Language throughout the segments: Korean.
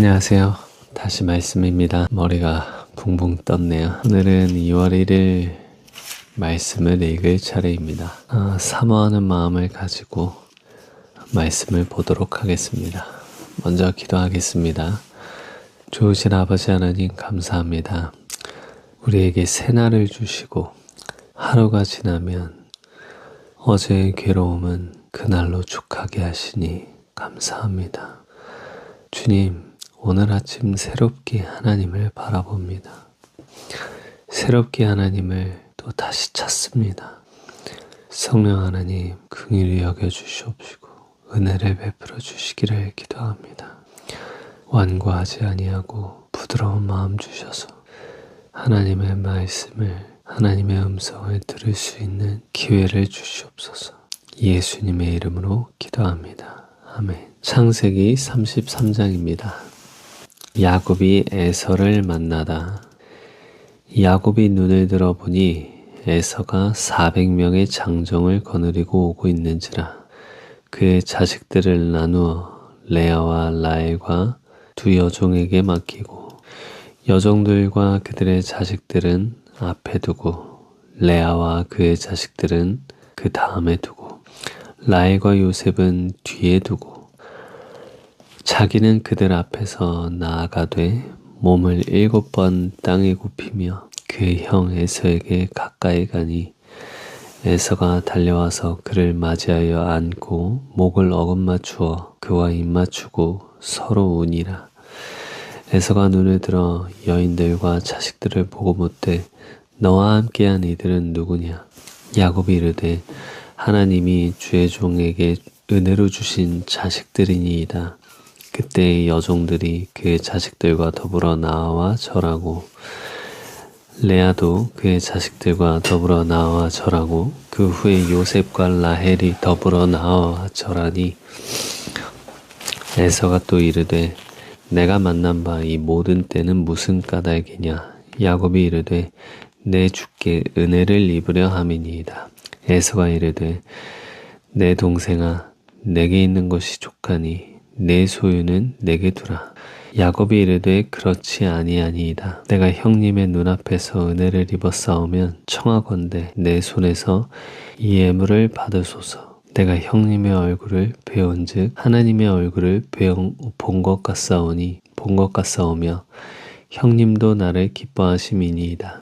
안녕하세요. 다시 말씀입니다. 머리가 붕붕 떴네요. 오늘은 2월 1일 말씀을 읽을 차례입니다. 사모하는 마음을 가지고 말씀을 보도록 하겠습니다. 먼저 기도하겠습니다. 좋으신 아버지 하나님 감사합니다. 우리에게 새날을 주시고 하루가 지나면 어제의 괴로움은 그날로 족하게 하시니 감사합니다. 주님, 오늘 아침 새롭게 하나님을 바라봅니다. 새롭게 하나님을 또 다시 찾습니다. 성령 하나님, 긍휼히 여겨주시옵시고 은혜를 베풀어 주시기를 기도합니다. 완고하지 아니하고 부드러운 마음 주셔서 하나님의 말씀을, 하나님의 음성을 들을 수 있는 기회를 주시옵소서. 예수님의 이름으로 기도합니다. 아멘. 창세기 33장입니다. 야곱이 에서를 만나다. 야곱이 눈을 들어보니 에서가 400명의 장정을 거느리고 오고 있는지라. 그의 자식들을 나누어 레아와 라헬과 두 여종에게 맡기고 여종들과 그들의 자식들은 앞에 두고 레아와 그의 자식들은 그 다음에 두고 라헬과 요셉은 뒤에 두고 자기는 그들 앞에서 나아가되 몸을 7번 땅에 굽히며 그 형 에서에게 가까이 가니 에서가 달려와서 그를 맞이하여 안고 목을 어긋맞추어 그와 입맞추고 서로 우니라. 에서가 눈을 들어 여인들과 자식들을 보고 묻되 너와 함께한 이들은 누구냐? 야곱이 이르되 하나님이 주의 종에게 은혜로 주신 자식들이니이다. 그때 여종들이 그의 자식들과 더불어 나와 절하고 레아도 그의 자식들과 더불어 나와 절하고 그 후에 요셉과 라헬이 더불어 나와 절하니 에서가 또 이르되 내가 만난 바 이 모든 때는 무슨 까닭이냐? 야곱이 이르되 내 주께 은혜를 입으려 함이니이다. 에서가 이르되 내 동생아 내게 있는 것이 족하니 내 소유는 내게 두라. 야곱이 이르되 그렇지 아니하니이다. 내가 형님의 눈앞에서 은혜를 입었사오면 청하건대 내 손에서 이 예물을 받으소서. 내가 형님의 얼굴을 배운즉 하나님의 얼굴을 본 것 같사오며 형님도 나를 기뻐하심이니이다.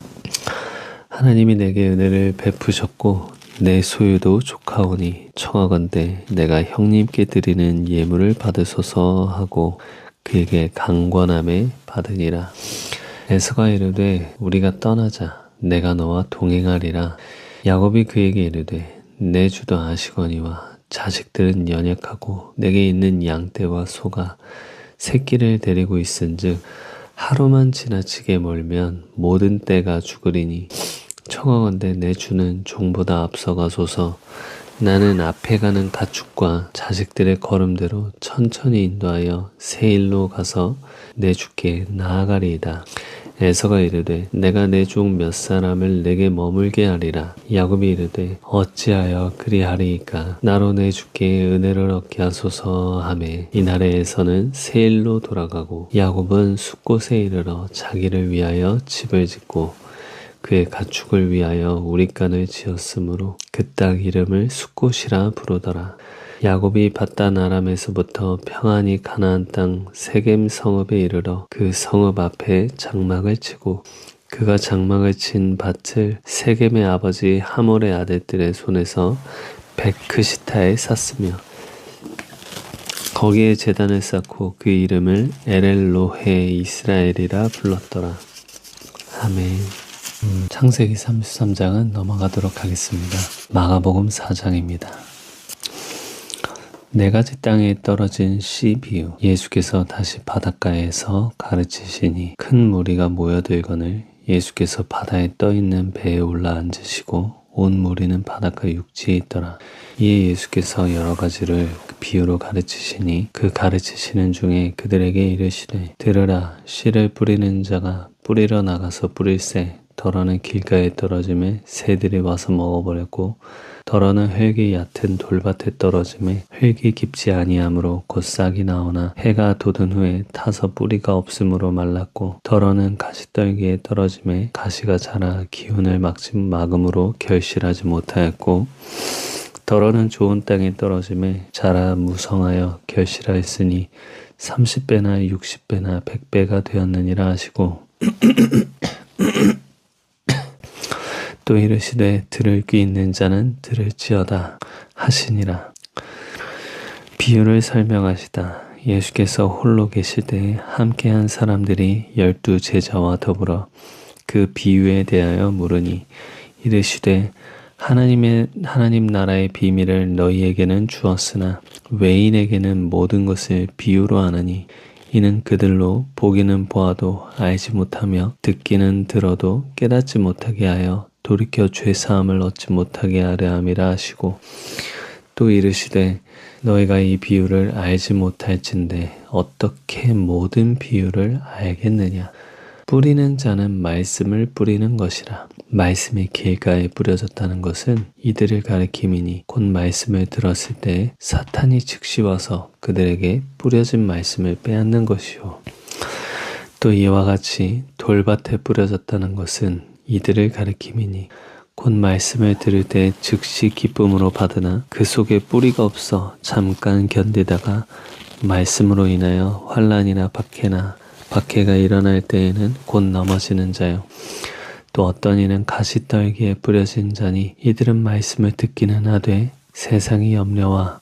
하나님이 내게 은혜를 베푸셨고 내 소유도 족하오니 청하건대 내가 형님께 드리는 예물을 받으소서 하고 그에게 강권함에 받으니라. 에서가 이르되 우리가 떠나자. 내가 너와 동행하리라. 야곱이 그에게 이르되 내 주도 아시거니와 자식들은 연약하고 내게 있는 양떼와 소가 새끼를 데리고 있은즉 하루만 지나치게 멀면 모든 떼가 죽으리니 청하건대 내 주는 종보다 앞서가소서. 나는 앞에 가는 가축과 자식들의 걸음대로 천천히 인도하여 세일로 가서 내 주께 나아가리이다. 에서가 이르되 내가 내 종 몇 사람을 내게 머물게 하리라. 야곱이 이르되 어찌하여 그리하리이까? 나로 내 주께 은혜를 얻게 하소서 하매 이날에 에서는 세일로 돌아가고 야곱은 숫곳에 이르러 자기를 위하여 집을 짓고 그의 가축을 위하여 우릿간을 지었으므로 그 땅 이름을 숫곳이라 부르더라. 야곱이 밧단 아람에서부터 평안히 가나안 땅 세겜 성읍에 이르러 그 성읍 앞에 장막을 치고 그가 장막을 친 밭을 세겜의 아버지 하몰의 아들들의 손에서 베크시타에 샀으며 거기에 제단을 쌓고 그 이름을 엘엘로헤 이스라엘이라 불렀더라. 아멘. 창세기 33장은 넘어가도록 하겠습니다. 마가복음 4장입니다. 4가지 땅에 떨어진 씨 비유. 예수께서 다시 바닷가에서 가르치시니 큰 무리가 모여들거늘 예수께서 바다에 떠있는 배에 올라앉으시고 온 무리는 바닷가 육지에 있더라. 이에 예수께서 여러 가지를 비유로 가르치시니 그 가르치시는 중에 그들에게 이르시되 들으라. 씨를 뿌리는 자가 뿌리러 나가서 뿌릴새 더러는 길가에 떨어짐에 새들이 와서 먹어버렸고 더러는 흙이 얕은 돌밭에 떨어짐에 흙이 깊지 아니하므로 곧 싹이 나오나 해가 돋은 후에 타서 뿌리가 없으므로 말랐고 더러는 가시떨기에 떨어짐에 가시가 자라 기운을 막음으로 결실하지 못하였고 더러는 좋은 땅에 떨어짐에 자라 무성하여 결실하였으니 30배나 60배나 100배가 되었느니라 하시고 또 이르시되 들을 귀 있는 자는 들을지어다 하시니라. 비유를 설명하시다. 예수께서 홀로 계실 때에 함께한 사람들이 12 제자와 더불어 그 비유에 대하여 물으니 이르시되 하나님 나라의 비밀을 너희에게는 주었으나 외인에게는 모든 것을 비유로 하느니 이는 그들로 보기는 보아도 알지 못하며 듣기는 들어도 깨닫지 못하게 하여 돌이켜 죄사함을 얻지 못하게 하려 함이라 하시고 또 이르시되 너희가 이 비유를 알지 못할진대 어떻게 모든 비유를 알겠느냐. 뿌리는 자는 말씀을 뿌리는 것이라. 말씀이 길가에 뿌려졌다는 것은 이들을 가리킴이니 곧 말씀을 들었을 때 사탄이 즉시 와서 그들에게 뿌려진 말씀을 빼앗는 것이요. 또 이와 같이 돌밭에 뿌려졌다는 것은 이들을 가리킴이니 곧 말씀을 들을 때 즉시 기쁨으로 받으나 그 속에 뿌리가 없어 잠깐 견디다가 말씀으로 인하여 환난이나 박해가 일어날 때에는 곧 넘어지는 자요. 또 어떤 이는 가시떨기에 뿌려진 자니 이들은 말씀을 듣기는 하되 세상의 염려와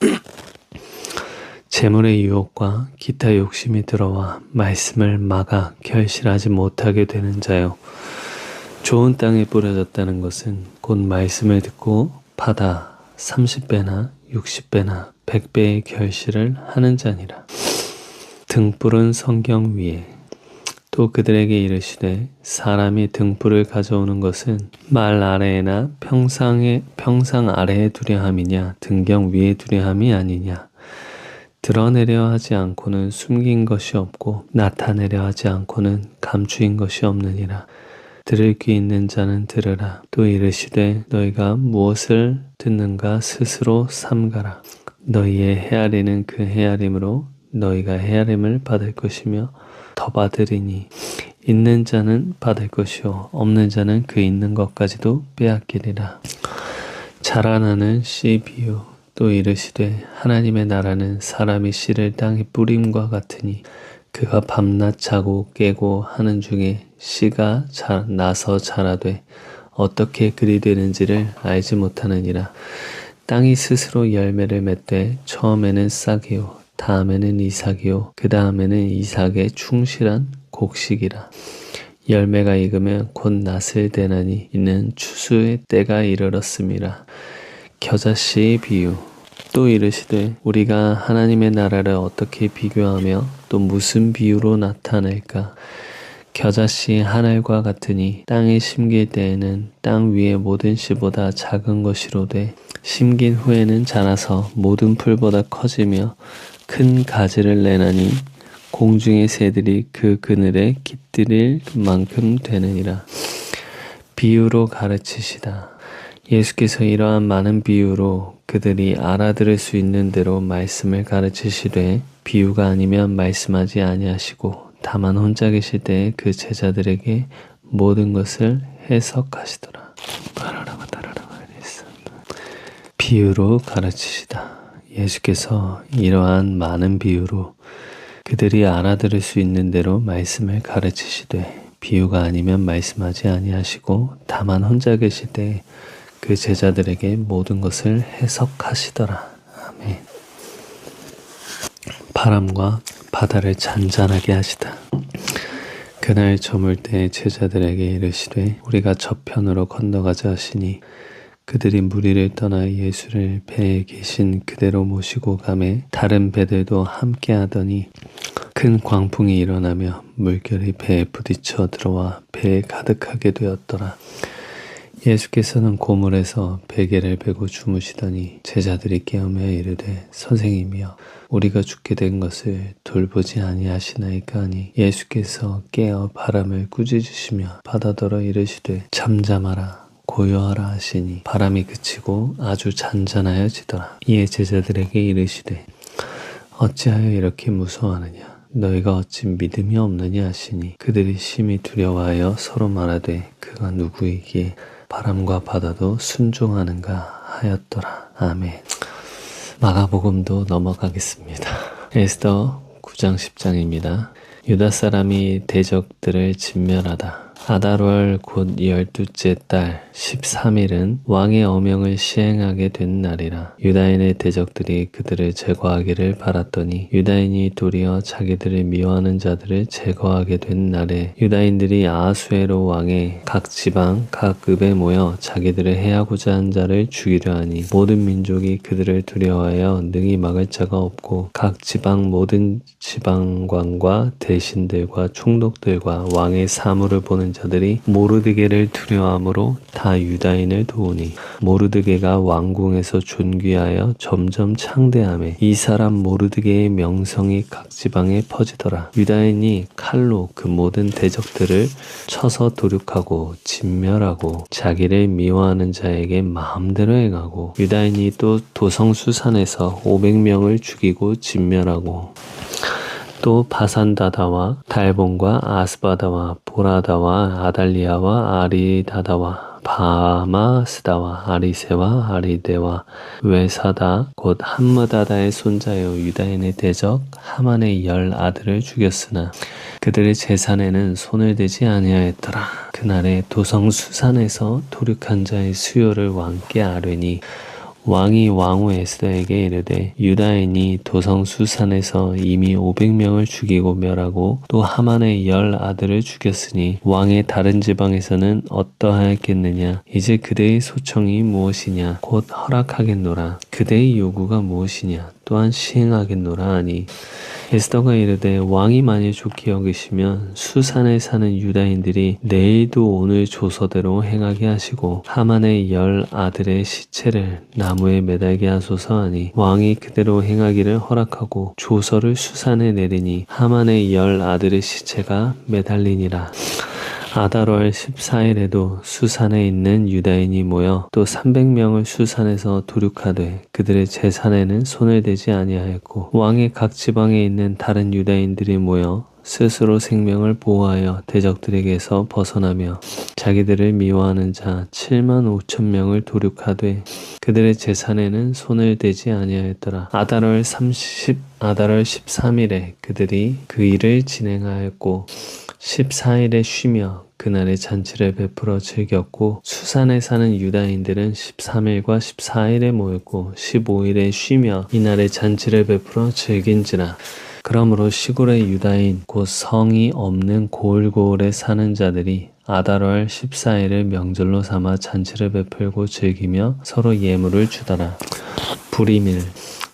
재물의 유혹과 기타 욕심이 들어와 말씀을 막아 결실하지 못하게 되는 자요. 좋은 땅에 뿌려졌다는 것은 곧 말씀을 듣고 받아 30배나 60배나 100배의 결실을 하는 자니라. 등불은 성경 위에 또 그들에게 이르시되 사람이 등불을 가져오는 것은 말 아래에나 평상 아래에 두려 함이냐 등경 위에 두려 함이 아니냐. 드러내려 하지 않고는 숨긴 것이 없고 나타내려 하지 않고는 감추인 것이 없느니라. 들을 귀 있는 자는 들으라. 또 이르시되 너희가 무엇을 듣는가 스스로 삼가라. 너희의 헤아리는 그 헤아림으로 너희가 헤아림을 받을 것이며 더 받으리니 있는 자는 받을 것이요 없는 자는 그 있는 것까지도 빼앗기리라. 자라나는 씨 비유. 또 이르시되 하나님의 나라는 사람이 씨를 땅에 뿌림과 같으니 그가 밤낮 자고 깨고 하는 중에 씨가 나서 자라되 어떻게 그리 되는지를 알지 못하느니라. 땅이 스스로 열매를 맺되 처음에는 싹이요 다음에는 이삭이요 그 다음에는 이삭의 충실한 곡식이라. 열매가 익으면 곧 낫을 대나니 이는 추수의 때가 이르렀음이라. 겨자씨의 비유. 또 이르시되 우리가 하나님의 나라를 어떻게 비교하며 또 무슨 비유로 나타낼까. 겨자씨 한 알과 같으니 땅에 심길 때에는 땅 위의 모든 씨보다 작은 것이로되 심긴 후에는 자라서 모든 풀보다 커지며 큰 가지를 내나니 공중의 새들이 그 그늘에 깃들일 만큼 되느니라. 비유로 가르치시다. 예수께서 이러한 많은 비유로 그들이 알아들을 수 있는 대로 말씀을 가르치시되 비유가 아니면 말씀하지 아니하시고 다만 혼자 계실 때에 그 제자들에게 모든 것을 해석하시더라. 비유로 가르치시다. 예수께서 이러한 많은 비유로 그들이 알아들을 수 있는 대로 말씀을 가르치시되 비유가 아니면 말씀하지 아니하시고 다만 혼자 계실 때에 그 제자들에게 모든 것을 해석하시더라. 아멘. 바람과 바다를 잔잔하게 하시다. 그날 저물 때 제자들에게 이르시되 우리가 저편으로 건너가자 하시니 그들이 무리를 떠나 예수를 배에 계신 그대로 모시고 가매 다른 배들도 함께 하더니 큰 광풍이 일어나며 물결이 배에 부딪혀 들어와 배에 가득하게 되었더라. 예수께서는 고물에서 베개를 베고 주무시더니 제자들이 깨우며 이르되 선생님이여 우리가 죽게 된 것을 돌보지 아니하시나이까 하니 예수께서 깨어 바람을 꾸짖으시며 바다더러 이르시되 잠잠하라 고요하라 하시니 바람이 그치고 아주 잔잔하여지더라. 이에 제자들에게 이르시되 어찌하여 이렇게 무서워하느냐 너희가 어찌 믿음이 없느냐 하시니 그들이 심히 두려워하여 서로 말하되 그가 누구이기에 바람과 바다도 순종하는가 하였더라. 아멘. 마가복음도 넘어가겠습니다. 에스더 9장 10장입니다. 유다 사람이 대적들을 진멸하다. 아달월 곧 12째 달 13일은 왕의 어명을 시행하게 된 날이라. 유다인의 대적들이 그들을 제거하기를 바랐더니 유다인이 도리어 자기들을 미워하는 자들을 제거하게 된 날에 유다인들이 아하수에로 왕의 각 지방 각 읍에 모여 자기들을 해하고자 한 자를 죽이려 하니 모든 민족이 그들을 두려워하여 능히 막을 자가 없고 각 지방 모든 지방관과 대신들과 총독들과 왕의 사물을 보는 자들이 모르드게를 두려워함으로 다 유다인을 도우니 모르드게가 왕궁에서 존귀하여 점점 창대하매 이 사람 모르드게의 명성이 각 지방에 퍼지더라. 유다인이 칼로 그 모든 대적들을 쳐서 도륙하고 진멸하고 자기를 미워하는 자에게 마음대로 행하고 유다인이 또 도성수산에서 500명을 죽이고 진멸하고 또 바산다다와 달본과 아스바다와 보라다와 아달리아와 아리다다와 바마스다와 아리세와 아리데와 외사다 곧 함므다다의 손자여 유다인의 대적 하만의 10 아들을 죽였으나 그들의 재산에는 손을 대지 아니하였더라. 그날에 도성수산에서 도륙한 자의 수요를 왕께 아뢰니 왕이 왕후 에스더에게 이르되 유다인이 도성수산에서 이미 500명을 죽이고 멸하고 또 하만의 10 아들을 죽였으니 왕의 다른 지방에서는 어떠하였겠느냐. 이제 그대의 소청이 무엇이냐. 곧 허락하겠노라. 그대의 요구가 무엇이냐. 또한 시행하겠노라 하니 에스더가 이르되 왕이 만일 좋게 여기시면 수산에 사는 유다인들이 내일도 오늘 조서대로 행하게 하시고 하만의 10 아들의 시체를 나무에 매달게 하소서 하니 왕이 그대로 행하기를 허락하고 조서를 수산에 내리니 하만의 10 아들의 시체가 매달리니라. 아달월 14일에도 수산에 있는 유다인이 모여 또 300명을 수산에서 도륙하되 그들의 재산에는 손을 대지 아니하였고 왕의 각 지방에 있는 다른 유다인들이 모여 스스로 생명을 보호하여 대적들에게서 벗어나며 자기들을 미워하는 자 7만 5천 명을 도륙하되 그들의 재산에는 손을 대지 아니하였더라. 아달월 13일에 그들이 그 일을 진행하였고 14일에 쉬며 그날에 잔치를 베풀어 즐겼고 수산에 사는 유다인들은 13일과 14일에 모였고 15일에 쉬며 이날에 잔치를 베풀어 즐긴지라. 그러므로 시골의 유다인 곧 성이 없는 고을고을에 사는 자들이 아달월 14일을 명절로 삼아 잔치를 베풀고 즐기며 서로 예물을 주더라. 불임일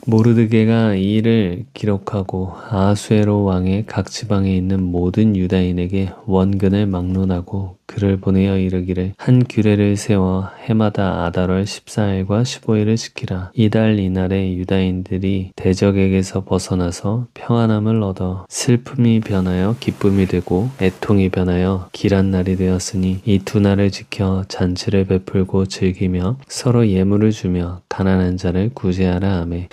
모르드게가 이 일을 기록하고 아하수에로 왕의 각 지방에 있는 모든 유다인에게 원근을 막론하고 그를 보내어 이르기를 한 규례를 세워 해마다 아달월 14일과 15일을 지키라. 이달 이날에 유다인들이 대적에게서 벗어나서 평안함을 얻어 슬픔이 변하여 기쁨이 되고 애통이 변하여 길한 날이 되었으니 이 두 날을 지켜 잔치를 베풀고 즐기며 서로 예물을 주며 가난한 자를 구제하라 하매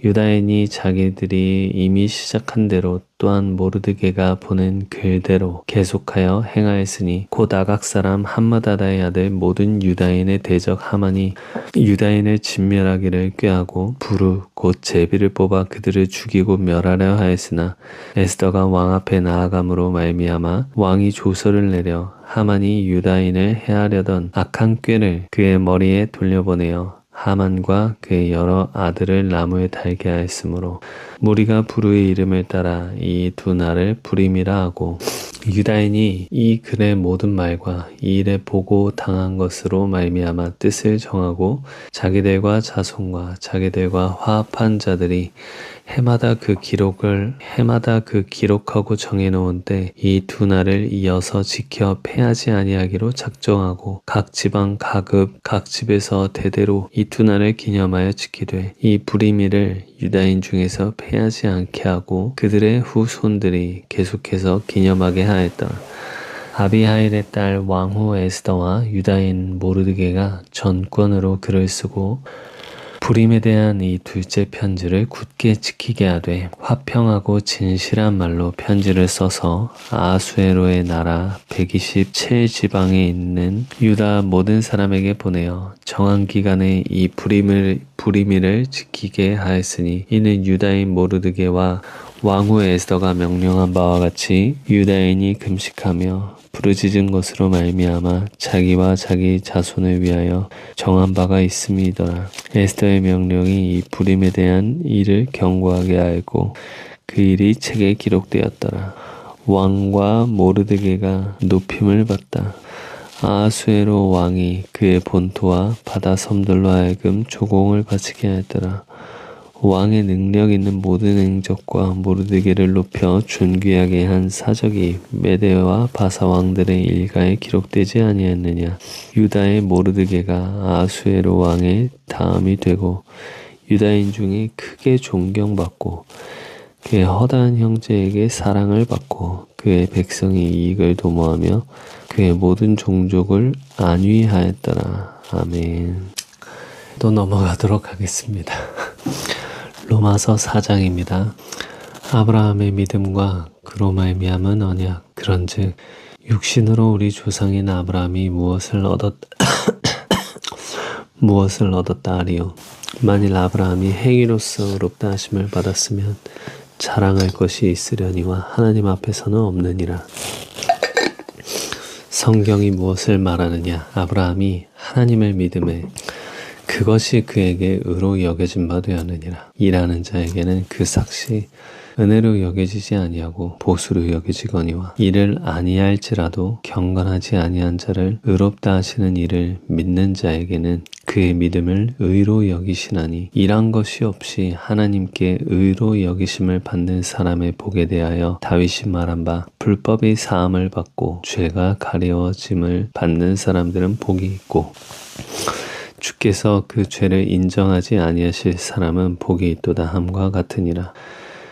유다인이 자기들이 이미 시작한 대로 또한 모르드게가 보낸 글대로 계속하여 행하였으니 곧 아각 사람 함므다다의 아들 모든 유다인의 대적 하만이 유다인을 진멸하기를 꾀하고 부르 곧 제비를 뽑아 그들을 죽이고 멸하려 하였으나 에스더가 왕 앞에 나아감으로 말미암아 왕이 조서를 내려 하만이 유다인을 해하려던 악한 꾀를 그의 머리에 돌려보내어 하만과 그의 여러 아들을 나무에 달게 하였으므로 무리가 부르의 이름을 따라 이 두 날을 불임이라 하고 유다인이 이 글의 모든 말과 이 일에 보고 당한 것으로 말미암아 뜻을 정하고 자기들과 자손과 자기들과 화합한 자들이 해마다 그 기록하고 정해놓은 때 이 두 날을 이어서 지켜 패하지 아니하기로 작정하고 각 지방 각 집에서 대대로 이 두 날을 기념하여 지키되 이 불임일을 유다인 중에서 패하지 않게 하고 그들의 후손들이 계속해서 기념하게 하였다. 아비하일의 딸 왕후 에스더와 유다인 모르드게가 전권으로 글을 쓰고 불임에 대한 이 둘째 편지를 굳게 지키게 하되 화평하고 진실한 말로 편지를 써서 아수에로의 나라 127지방에 있는 유다 모든 사람에게 보내어 정한 기간에 이 불임일을 지키게 하였으니 이는 유다인 모르드게와 왕후 에스더가 명령한 바와 같이 유다인이 금식하며 부르짖은 것으로 말미암아 자기와 자기 자손을 위하여 정한 바가 있음이더라. 에스더의 명령이 이 불임에 대한 일을 경고하게 하였고 그 일이 책에 기록되었더라. 왕과 모르드게가 높임을 받다. 아하수에로 왕이 그의 본토와 바다 섬들로 하여금 조공을 바치게 하였더라. 왕의 능력 있는 모든 행적과 모르드게를 높여 존귀하게 한 사적이 메대와 바사 왕들의 일가에 기록되지 아니했느냐. 유다의 모르드게가 아수에로 왕의 다음이 되고 유다인 중에 크게 존경받고 그의 허다한 형제에게 사랑을 받고 그의 백성이 이익을 도모하며 그의 모든 종족을 안위하였더라. 아멘. 또 넘어가도록 하겠습니다. 로마서 4장입니다. 아브라함의 믿음과 그로 말미암은 언약. 그런즉 육신으로 우리 조상인 아브라함이 무엇을 얻었다 하리요. 만일 아브라함이 행위로서 의롭다 하심을 받았으면 자랑할 것이 있으려니와 하나님 앞에서는 없느니라. 성경이 무엇을 말하느냐. 아브라함이 하나님을 믿음에 그것이 그에게 의로 여겨진 바 되었느니라. 일하는 자에게는 그 삭시 은혜로 여겨지지 아니하고 보수로 여겨지거니와 이를 아니할지라도 경건하지 아니한 자를 의롭다 하시는 이를 믿는 자에게는 그의 믿음을 의로 여기시나니 일한 것이 없이 하나님께 의로 여기심을 받는 사람의 복에 대하여 다윗이 말한 바 불법이 사함을 받고 죄가 가려짐을 받는 사람들은 복이 있고 주께서 그 죄를 인정하지 아니하실 사람은 복이 있도다 함과 같으니라.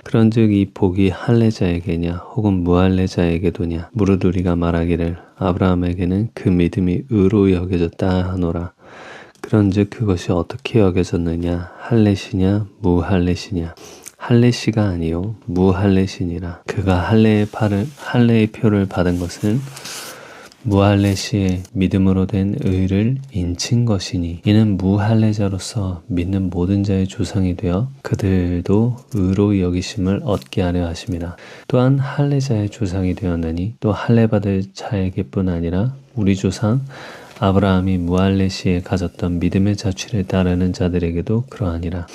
그런즉 이 복이 할례자에게냐 혹은 무할례자에게도냐. 무릇 우리가 말하기를 아브라함에게는 그 믿음이 의로 여겨졌다 하노라. 그런즉 그것이 어떻게 여겨졌느냐. 할례시냐 무할례시냐. 할례시가 아니요 무할례시니라. 그가 할례의 표를 받은 것은 무할례시의 믿음으로 된 의를 인친 것이니 이는 무할례자로서 믿는 모든 자의 조상이 되어 그들도 의로 여기심을 얻게 하려 하심이라. 또한 할례자의 조상이 되었나니 또 할례받을 자에게뿐 아니라 우리 조상 아브라함이 무할례시에 가졌던 믿음의 자취를 따르는 자들에게도 그러하니라.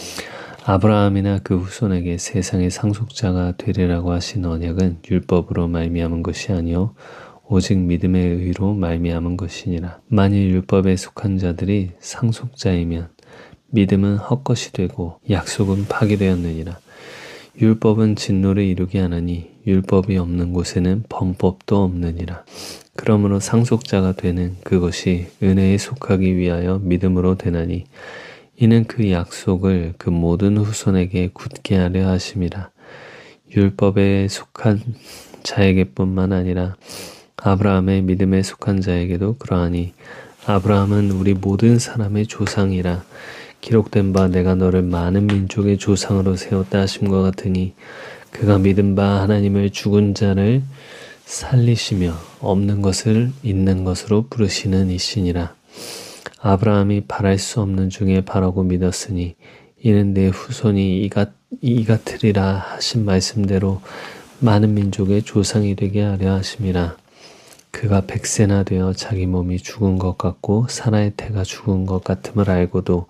아브라함이나 그 후손에게 세상의 상속자가 되리라고 하신 언약은 율법으로 말미암은 것이 아니요 오직 믿음의 의로 말미암은 것이니라. 만일 율법에 속한 자들이 상속자이면 믿음은 헛것이 되고 약속은 파기되었느니라. 율법은 진노를 이루게 하나니 율법이 없는 곳에는 범법도 없느니라. 그러므로 상속자가 되는 그것이 은혜에 속하기 위하여 믿음으로 되나니 이는 그 약속을 그 모든 후손에게 굳게 하려 하심이라. 율법에 속한 자에게뿐만 아니라 아브라함의 믿음에 속한 자에게도 그러하니 아브라함은 우리 모든 사람의 조상이라. 기록된 바 내가 너를 많은 민족의 조상으로 세웠다 하심과 같으니 그가 믿은 바 하나님을 죽은 자를 살리시며 없는 것을 있는 것으로 부르시는 이시니라. 아브라함이 바랄 수 없는 중에 바라고 믿었으니 이는 내 후손이 이같으리라 하신 말씀대로 많은 민족의 조상이 되게 하려 하심이라. 그가 100세나 되어 자기 몸이 죽은 것 같고 사라의 태가 죽은 것 같음을 알고도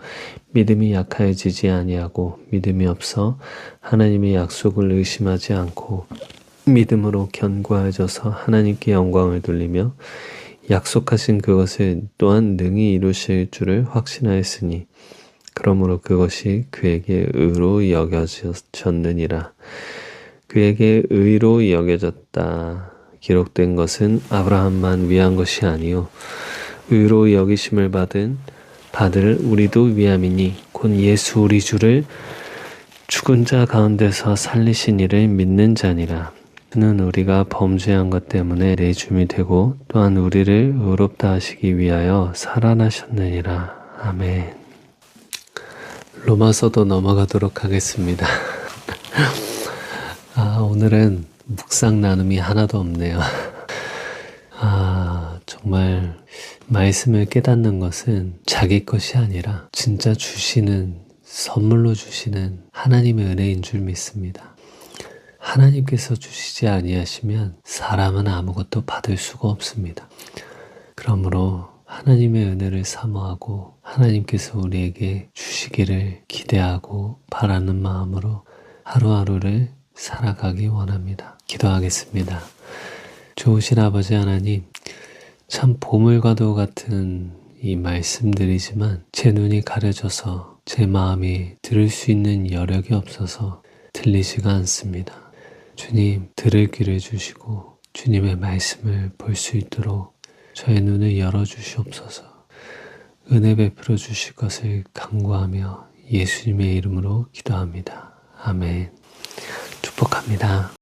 믿음이 약하여지지 아니하고 믿음이 없어 하나님의 약속을 의심하지 않고 믿음으로 견고해져서 하나님께 영광을 돌리며 약속하신 그것을 또한 능히 이루실 줄을 확신하였으니 그러므로 그것이 그에게 의로 여겨졌느니라. 그에게 의로 여겨졌다. 기록된 것은 아브라함만 위한 것이 아니요 의로 여기심을 받을 우리도 위함이니 곧 예수 우리 주를 죽은 자 가운데서 살리신 이를 믿는 자니라. 그는 우리가 범죄한 것 때문에 내줌이 되고 또한 우리를 의롭다 하시기 위하여 살아나셨느니라. 아멘. 로마서도 넘어가도록 하겠습니다. 오늘은 묵상 나눔이 하나도 없네요. 정말 말씀을 깨닫는 것은 자기 것이 아니라 진짜 선물로 주시는 하나님의 은혜인 줄 믿습니다. 하나님께서 주시지 아니하시면 사람은 아무것도 받을 수가 없습니다. 그러므로 하나님의 은혜를 사모하고 하나님께서 우리에게 주시기를 기대하고 바라는 마음으로 하루하루를 살아가기 원합니다. 기도하겠습니다. 좋으신 아버지 하나님, 참 보물과도 같은 이 말씀들이지만 제 눈이 가려져서 제 마음이 들을 수 있는 여력이 없어서 들리지가 않습니다. 주님, 들을 귀를 주시고 주님의 말씀을 볼 수 있도록 저의 눈을 열어주시옵소서. 은혜 베풀어 주실 것을 간구하며 예수님의 이름으로 기도합니다. 아멘. 축복합니다.